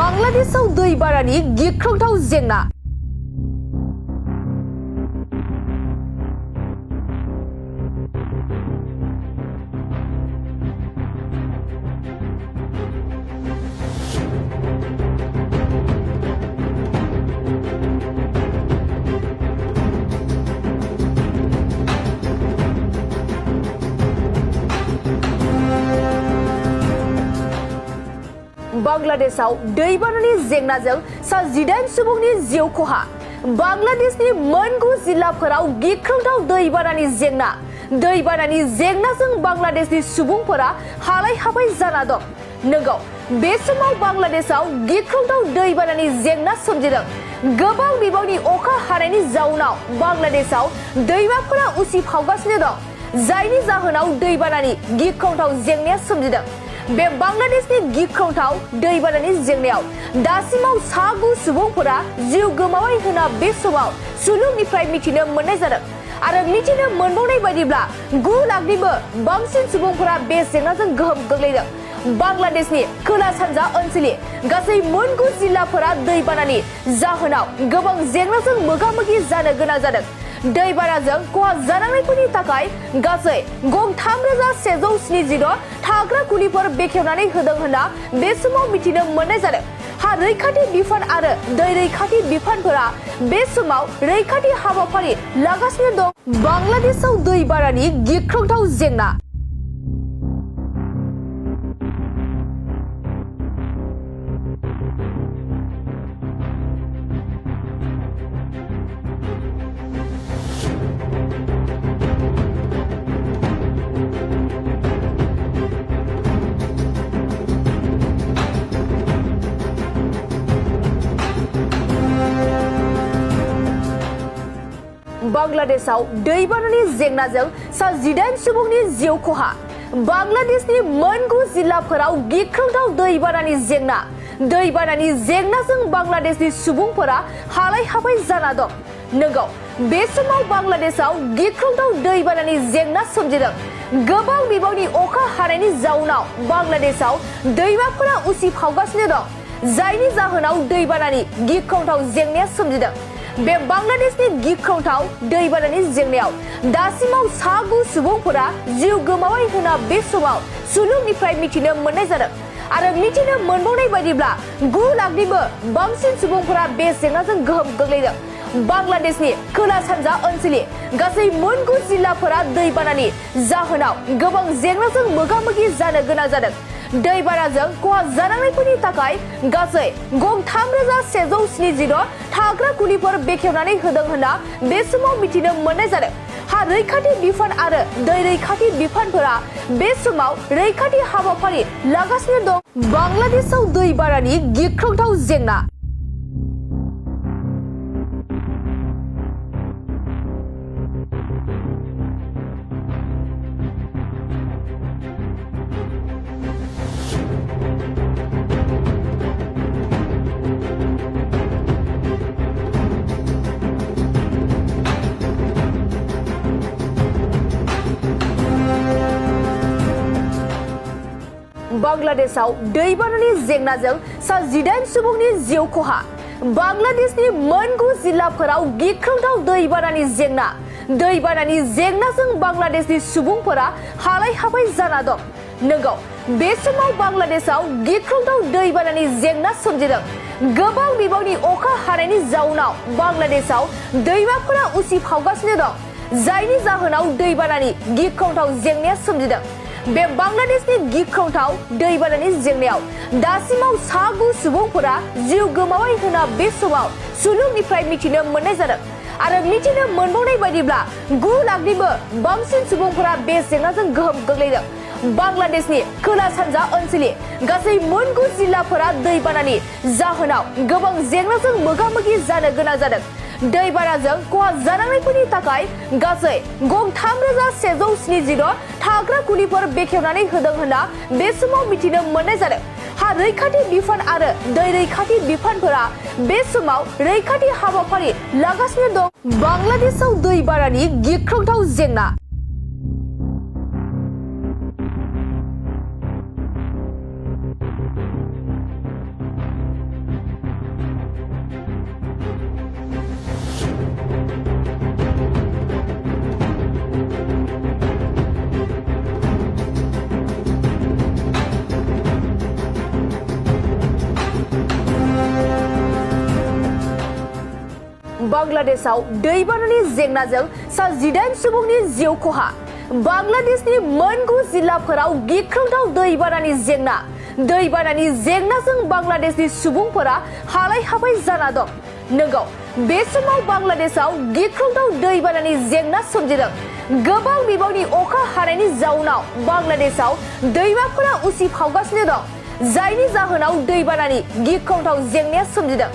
बांलादेशआव दैबानानि गिख्रंथाव जेंना। बांलादेशआव दैबानानि जेंनाजों सा 18 सुबुंनि जिउ खहा। बांलादेशनि मोनगु जिल्लाफोराव गिख्रंथाव दैबानानि जेंना। दैबानानि जेंनाजों बांलादेशनि सुबुंफोरा हालाय हाफाय जाना दं। नंगौ, बे समाव बांलादेशआव गिख्रंथाव दैबानानि जेंना सोमजिदों। गोबां बिबांनि अखा हानायनि जाउनाव बांलादेशआव दैमाफोरा उसिफावगासिनो दं, जायनि जाहोनाव दैबानानि गिख्रंथाव जेंनाया सोमजिदों। बे बांलादेशनि गिख्रंथाव दैबानानि जेंनायाव दासिमाव सा 9 सुबुंफोरा जिउ गोमाबाय होनना बे समाव सुलुंनिफ्राय मिथिनो मोननाय जादों। आरो मिथिनो मोनबावनाय बायदिब्ला 9 लाखनिबो बांसिन सुबुंफोरा बे जेंनाजों गोहोम गोग्लैदों। बांलादेशनि खोला सानजा ओनसोलनि गासै मोनगु जिल्लाफोरा दैबानानि जाहोनाव गोबां जेंनाजों मोगा-मोगि जानो गोनां जादों। दैबानाजों खहा जानांनायफोरनि थाखाय गासै गं 3176 थाग्रा खुलिफोर बेखेवनानै होदों होनना बे समाव मिथिनो मोननाय जादों। हा रैखाथि बिफान आरो दै रैखाथि बिफानफोरा बे समाव रैखाथि हाबाफारि लागासिनो दं। बांलादेशआव दैबानानि गिख्रंथाव जेंना। बांलादेशआव दैबानानि जेंनाजों सा 18 सुबुंनि जिउ खहा। बांलादेशनि मोनगु जिल्लाफोराव गिख्रंथाव दैबानानि जेंना। दैबानानि जेंनाजों बांलादेशनि सुबुंफोरा हालाय हाफाय जाना दं। नंगौ, बे समाव बांलादेशआव गिख्रंथाव दैबानानि जेंना सोमजिदों। गोबां बिबांनि अखा हानायनि जाउनाव बांलादेशआव दैमाफोरा उसिफावगासिनो दं, जायनि जाहोनाव दैबानानि गिख्रंथाव जेंनाया सोमजिदों। बे बांलादेशनि गिख्रंथाव दैबानानि जेंनायाव दासिमाव सा 9 सुबुंफोरा जिउ गोमाबाय होनना बे समाव सुलुंनिफ्राय मिथिनो मोननाय जादों। आरो मिथिनो मोनबावनाय बायदिब्ला 9 लाखनिबो बांसिन सुबुंफोरा बे जेंनाजों गोहोम गोग्लैदों। बांलादेशनि खोला सानजा ओनसोलनि गासै मोनगु जिल्लाफोरा दैबानानि जाहोनाव गोबां जेंनाजों मोगा-मोगि जानो गोनां जादों। दैबानाजों खहा जानांनायफोरनि थाखाय गासै गं 3176 थाग्रा खुलिफोर बेखेवनानै होदों होनना बे समाव मिथिनो मोननाय जादों। हा रैखाथि बिफान आरो दै रैखाथि बिफानफोरा बे समाव रैखाथि हाबाफारि लागासिनो दं। बांलादेशआव दैबानानि गिख्रंथाव जेंना। बांलादेशआव दैबानानि जेंनाजों सा 18 सुबुंनि जिउ खहा। बांलादेशनि मोनगु जिल्लाफोराव गिख्रंथाव दैबानानि जेंना। दैबानानि जेंनाजों बांलादेशनि सुबुंफोरा हालाय हाफाय जाना दं। नंगौ, बे समाव बांलादेशआव गिख्रंथाव दैबानानि जेंना सोमजिदों। गोबां बिबांनि अखा हानायनि जाउनाव बांलादेशआव दैमाफोरा उसिफावगासिनो दं, जायनि जाहोनाव दैबानानि गिख्रंथाव जेंनाया सोमजिदों। बे बांलादेशनि गिख्रंथाव दैबानानि जेंनायाव दासिमाव सा 9 सुबुंफोरा जिउ गोमाबाय होनना बे समाव सुलुंनिफ्राय मिथिनो मोननाय जादों। आरो मिथिनो मोनबावनाय बायदिब्ला 9 लाखनिबो बांसिन सुबुंफोरा बे जेंनाजों गोहोम गोग्लैदों। बांलादेशनि खोला सानजा ओनसोलनि गासै मोनगु जिल्लाफोरा दैबानानि जाहोनाव गोबां जेंनाजों मोगा-मोगि जानो गोनां जादों। दैबानाजों खहा जानांनायफोरनि थाखाय गासै गं 3176 थाग्रा खुलिफोर बेखेवनानै होदों होनना बे समाव मिथिनो मोननाय जादों। हा रैखाथि बिफान आरो दै रैखाथि बिफानफोरा बे समाव रैखाथि हाबाफारि लागासिनो दं। बांलादेशआव दैबानानि गिख्रंथाव जेंना। बांग्लादेशआव दैबानानि जेंनाजों सा 18 सुबुंनि जिउ खहा बांग्लादेशनि मोनगु जिल्लाफोराव गिख्रंथाव दैबानानि जेंनाजों बांग्लादेशनि सुबुंफोरा हालाय हाफाय जाना दं। नंगौ बे समाव बांग्लादेशआव गिख्रंथाव दैबानानि जेंना सोमजिदों। गोबां बिबांनि अखा हानायनि जाउनाव बांग्लादेशआव दैमाफोरा उसिफावगासिनो दं, जायनि जाहोनाव दैबानानि गिख्रंथाव जेंनाया सोमजिदों।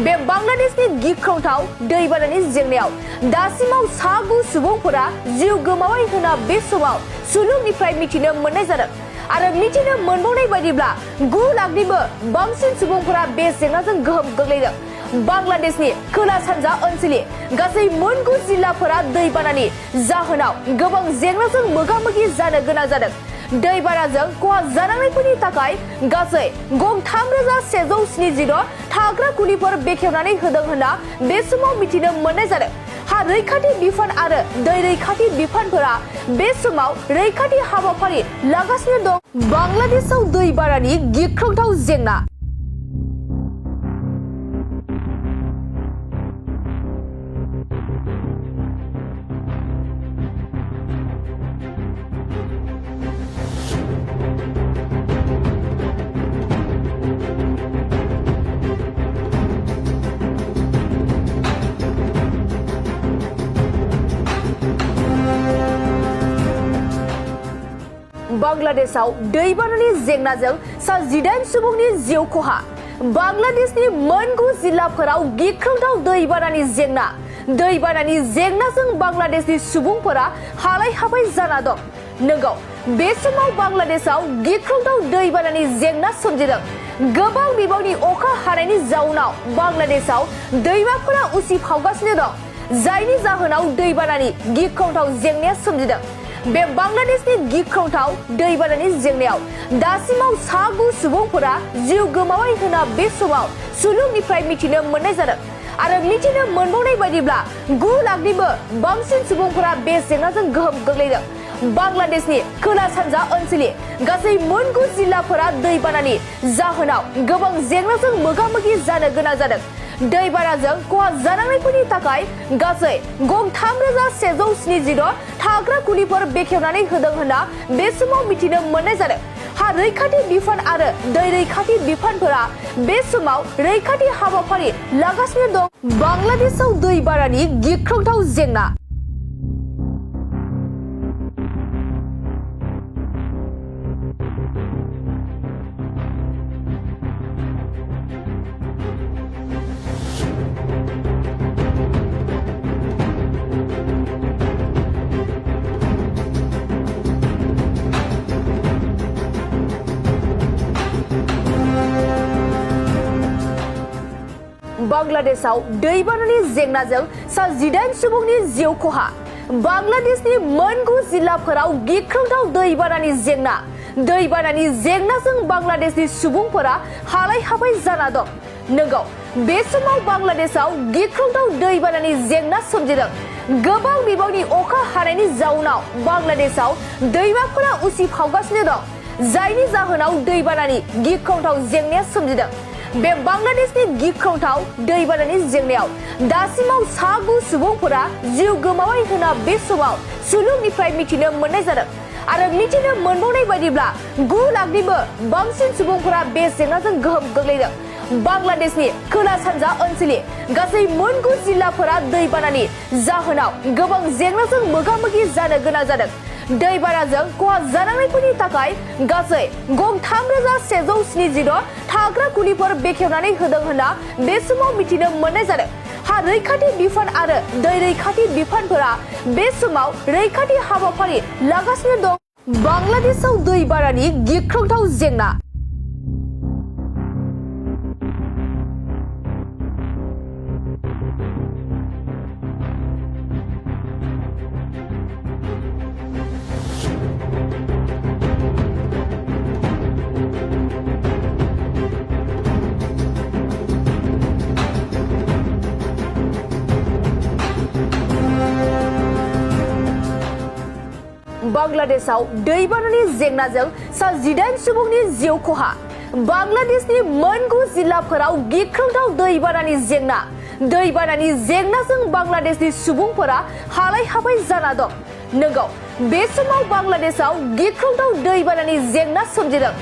बे बांग्लादेशनि गिख्रंथाव दैबानानि जेंनायाव दासिमाव 9 सुबुंफोरा जिउ गोमाबाय होनना बे समाव सुलुंनिफ्राय मिथिनो मोननाय जादों आरो मिथिनो मोनबावनाय बायदिब्ला 9 लाखनिबो बांसिन सुबुंफोरा बे जेंनाजों गोहोम गोग्लैदों। बांग्लादेशनि खोला सानजा ओनसोलनि गासै 9 जिल्लाफोरा दैबानानि जाहोनाव गोबां जेंनाजों मोगा-मोगि जानो गोनां जादों। दैबानाजों खहा जानांनायफोरनि थाखाय गासै गं 3176 थाग्रा खुलिफोर बेखेवनानै होदों होनना बे समाव मिथिनो मोननाय जादों। हा रैखाथि बिफान आरो दै रैखाथि बिफानफोरा बे समाव रैखाथि हाबाफारि लागासिनो दं। बांग्लादेशआव दैबानानि गिख्रंथाव जेंना बांग्लादेशआव दैबानानि जेंनाजों सा 18 सुबुंनि जिउ खहा बांग्लादेशनि मोनगु जिल्लाफोराव गिख्रंथाव दैबानानि जेंनाजों बांग्लादेशनि सुबुंफोरा हालाय हाफाय जाना दं। नंगौ बे समाव बांग्लादेशआव गिख्रंथाव दैबानानि जेंना सोमजिदों। गोबां बिबांनि अखा हानायनि जाउनाव बांग्लादेशआव दैमाफोरा उसिफावगासिनो दं, जायनि जाहोनाव दैबानानि गिख्रंथाव जेंनाया सोमजिदों। बे बांग्लादेशनि गिख्रंथाव दैबानानि जेंनायाव दासिमाव 9 सुबुंफोरा जिउ गोमाबाय होनना बे समाव सुलुंनिफ्राय मिथिनो मोननाय जादों आरो मिथिनो मोनबावनाय बायदिब्ला 9 लाखनिबो बांसिन सुबुंफोरा बे जेंनाजों गोहोम गोग्लैदों। बांग्लादेशनि खोला सानजा ओनसोलनि गासै 9 जिल्लाफोरा दैबानानि जाहोनाव गोबां जेंनाजों मोगा-मोगि जानो गोनां जादों। दैबानाजों खहा जानांनायफोरनि थाखाय गासै गं 3176 थाग्रा खुलिफोर बेखेवनानै होदों होनना बे समाव मिथिनो मोननाय जादों। हा रैखाथि बिफान आरो दै रैखाथि बिफानफोरा बे समाव रैखाथि हाबाफारि लागासिनो दं। बांग्लादेशआव दैबानानि गिख्रंथाव जेंना बांग्लादेशआव दैबानानि जेंनाजों सा 18 सुबुंनि जिउ खहा बांग्लादेशनि मोनगु जिल्लाफोराव गिख्रंथाव दैबानानि जेंनाजों बांग्लादेशनि सुबुंफोरा हालाय हाफाय जाना दं। नंगौ बे समाव बांग्लादेशआव गिख्रंथाव दैबानानि जेंना सोमजिदों। गोबां बिबांनि अखा हानायनि जाउनाव बांग्लादेशआव दैमाफोरा उसिफावगासिनो दं, जायनि जाहोनाव दैबानानि गिख्रंथाव जेंनाया सोमजिदों। बे बांग्लादेशनि गिख्रंथाव दैबानानि जेंनायाव दासिमाव 9 सुबुंफोरा जिउ गोमाबाय होनना बे समाव सुलुंनिफ्राय मिथिनो मोननाय जादों आरो मिथिनो मोनबावनाय बायदिब्ला 9 लाखनिबो बांसिन सुबुंफोरा बे जेंनाजों गोहोम गोग्लैदों। बांग्लादेशनि खोला सानजा ओनसोलनि गासै 9 जिल्लाफोरा दैबानानि जाहोनाव गोबां जेंनाजों मोगा-मोगि जानो गोनां जादों। दैबानाजों खहा जानांनायफोरनि थाखाय गासै गं 3176 थाग्रा खुलिफोर बेखेवनानै होदों होनना बे समाव मिथिनो मोननाय जादों। हा रैखाथि बिफान आरो दै रैखाथि बिफानफोरा बे समाव रैखाथि हाबाफारि लागासिनो दं। बांग्लादेशआव दैबानानि गिख्रंथाव जेंना बांग्लादेशआव दैबानानि जेंनाजों सा 18 सुबुंनि जिउ खहा बांग्लादेशनि मोनगु जिल्लाफोराव गिख्रंथाव दैबानानि दैबानानि जेंनाजों बांलादेशनि सुबुंफोरा हालाय हाफाय जाना दं। नंगौ, बे समाव बांलादेशआव गिख्रंथाव दैबानानि जेंना सोमजिदों।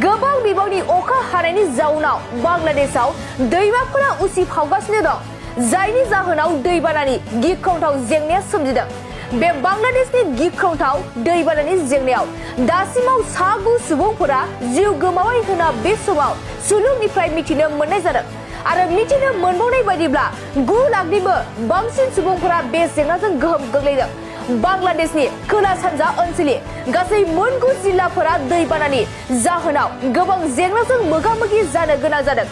गोबां बिबांनि अखा हानायनि जाउनाव बांलादेशआव दैमाफोरा उसिफावगासिनो दं, जायनि जाहोनाव दैबानानि गिख्रंथाव जेंनाया सोमजिदों। बे बांलादेशनि गिख्रंथाव दैबानानि जेंनायाव दासिमाव 6 सुबुंफोरा जिउ गोमाबाय होनना बे समाव सुलुंनिफ्राय मिथिनो मोननाय जादों। आरो मिथिनो मोनबावनाय बायदिब्ला 9 लाखनिबो बांसिन सुबुंफोरा बे जेंनाजों गोहोम गोग्लैदों। बांलादेशनि खोला सानजा ओनसोलनि गासै 9 जिल्लाफोरा दैबानानि जाहोनाव गोबां जेंनाजों मोगा-मोगि जानो गोनां जादों।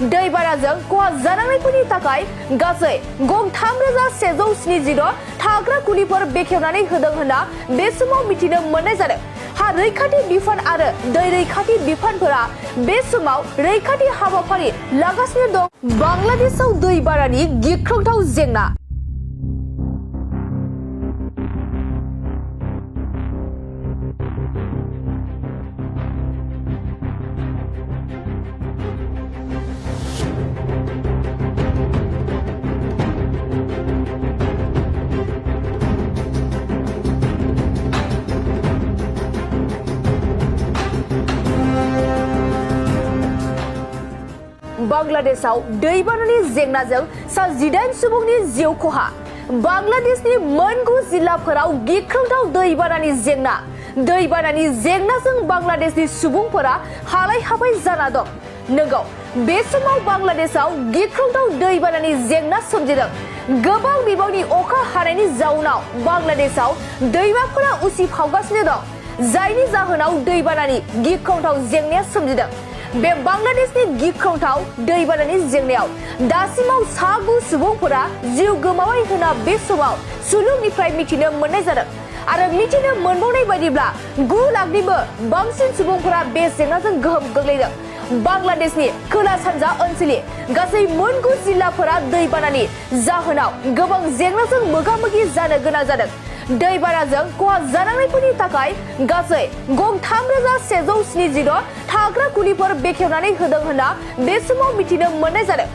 दैबानाजों खहा जानांनायफोरनि थाखाय गासै गं 3170 थाग्रा खुलिफोर बेखेवनानै होदों होनना बे समाव मिथिनो मोननाय जादों। हा रैखाथि बिफान आरो दै रैखाथि बिफानफोरा बे समाव रैखाथि हाबाफारि लागासिनो दं। बांलादेशआव दैबानानि गिख्रंथाव जेंना। बांलादेशआव दैबानानि जेंनाजों सा 18 सुबुंनि जिउ खहा। बांलादेशनि 9 जिल्लाफोराव गिख्रंथाव दैबानानि जेंना। दैबानानि जेंनाजों बांलादेशनि सुबुंफोरा हालाय हाफाय जाना दं। नंगौ, बे समाव बांलादेशआव गिख्रंथाव दैबानानि जेंना सोमजिदों। गोबां बिबांनि अखा हानायनि जाउनाव बांलादेशआव दैमाफोरा उसिफावगासिनो दं, जायनि जाहोनाव दैबानानि गिख्रंथाव जेंनाया सोमजिदों। बे बांलादेशनि गिख्रंथाव दैबानानि जेंनायाव दासिमाव 6 सुबुंफोरा जिउ गोमाबाय होनना बे समाव सुलुंनिफ्राय मिथिनो मोननाय जादों। आरो मिथिनो मोनबावनाय बायदिब्ला 9 लाखनिबो बांसिन सुबुंफोरा बे जेंनाजों गोहोम गोग्लैदों। बांलादेशनि खोला सानजा ओनसोलनि गासै 9 जिल्लाफोरा दैबानानि जाहोनाव गोबां जेंनाजों मोगा-मोगि जानो गोनां जादों। दैबानाजों खहा जानांनायफोरनि थाखाय गासै गं 3170 थाग्रा खुलिफोर बेखेवनानै होदों होनना बे समाव मिथिनो मोननाय जादों।